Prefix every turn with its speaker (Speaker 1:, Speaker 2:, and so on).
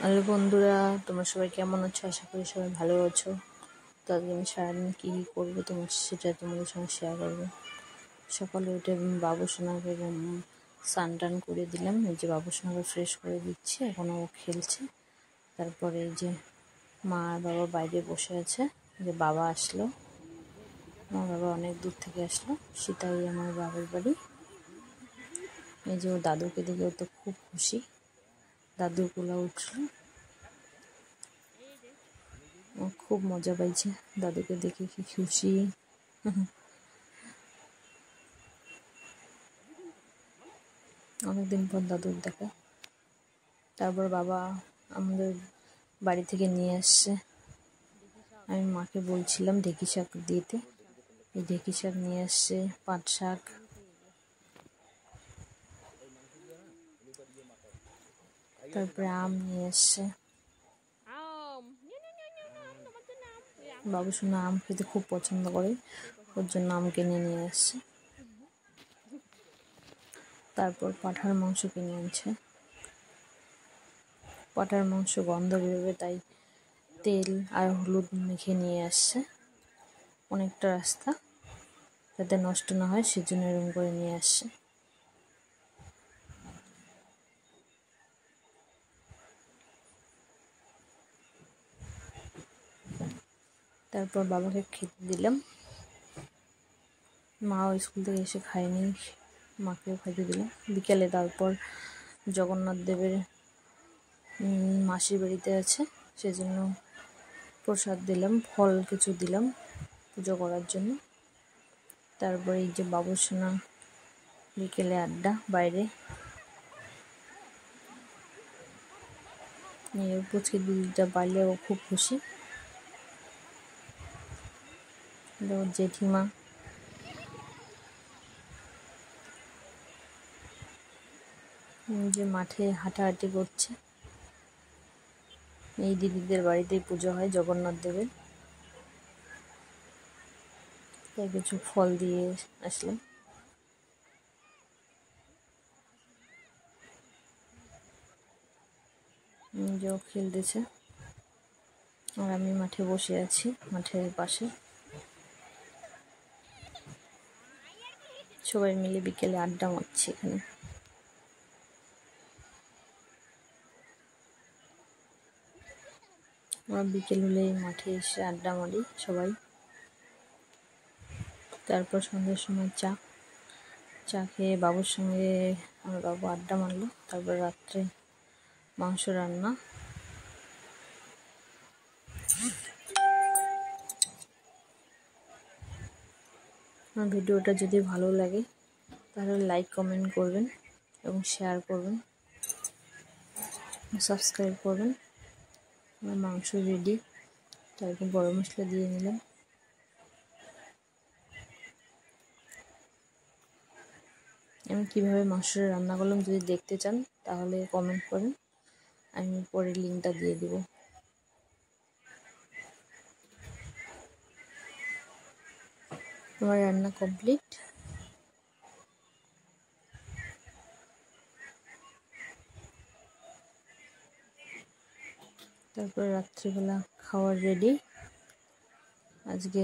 Speaker 1: Hello বন্ধুরা, তোমরা সবাই কেমন আছো? আশা করি সবাই ভালো আছো। তো আজকে আমি সারাদিন কী কী করবো সেটা তোমাদের সঙ্গে শেয়ার করবো। সকালে উঠে বাবু সোনাকে স্নান টান করে দিলাম। এই যে বাবু সোনাকে ফ্রেশ করে দিচ্ছি, এখন ও খেলছে। তারপরে এই যে মা আর বাবা বাইরে বসে আছে, যে বাবা আসলো। আমার বাবা অনেক দূর থেকে আসলো, সেটাই আমার বাবার বাড়ি। এই যে ওর দাদুকে দেখে ও তো খুব খুশি, দাদুর কোলে উঠলো। খুব মজা পাইছে, দাদুকে দেখে কি খুশি। অনেকদিন পর দাদুর দেখা। তারপর বাবা আমাদের বাড়ি থেকে নিয়ে আসছে। আমি মাকে বলছিলাম ঢেঁকি শাক দিতে, এই ঢেঁকি শাক নিয়ে আসছে, পাট শাক, তারপরে আম নিয়ে আসছে। বাবু সোনা আম খেতে খুব পছন্দ করে, ওর জন্য আম কিনে নিয়ে আসছে। তারপর পাঁঠার মাংস কিনে আনছে। পাঁঠার মাংস গন্ধ বেরোবে, তাই তেল আর হলুদ মেখে নিয়ে আসছে। অনেকটা রাস্তা, যাতে নষ্ট না হয় সেজন্য এরকম করে নিয়ে আসছে। তারপর বাবাকে খেতে দিলাম। মাও স্কুল থেকে এসে খায়নি, মাকেও খাইতে দিলাম বিকেলে। তারপর জগন্নাথ দেবের মাসির বাড়িতে আছে, সেজন্য প্রসাদ দিলাম, ফল কিছু দিলাম পুজো করার জন্য। তারপরে এই যে বাবু সোনা বিকেলে আড্ডা বাইরে। পুচকি দিদিটা পারলে ও খুব খুশি। ওর জেঠিমা যে মাঠে হাঁটাহাঁটি করছে। এই দিদিদের বাড়িতেই পুজো হয় জগন্নাথ দেবের, তাই কিছু ফল দিয়ে আসলাম। যে খেলতেছে আর আমি মাঠে বসে আছি, মাঠের পাশে। সবাই মিলে বিকেলে আড্ডা মারছি এখানে। আমরা বিকেল হলে মাঠে এসে আড্ডা মারি সবাই। তারপর সন্ধ্যার সময় চা খেয়ে বাবুর সঙ্গে আমার বাবু আড্ডা মারলো। তারপর রাত্রে মাংস রান্না। আমার ভিডিওটা যদি ভালো লাগে তাহলে লাইক কমেন্ট করবেন এবং শেয়ার করবেন, সাবস্ক্রাইব করবেন। আমার মাংস রেডি, তারপর গরম মশলা দিয়ে নিলাম। আমি কীভাবে মাংসটা রান্না করলাম যদি দেখতে চান তাহলে কমেন্ট করেন, আমি পরে লিঙ্কটা দিয়ে দেব। আমার রান্না কমপ্লিট। তারপর রাত্রিবেলা খাওয়ার রেডি। আজকে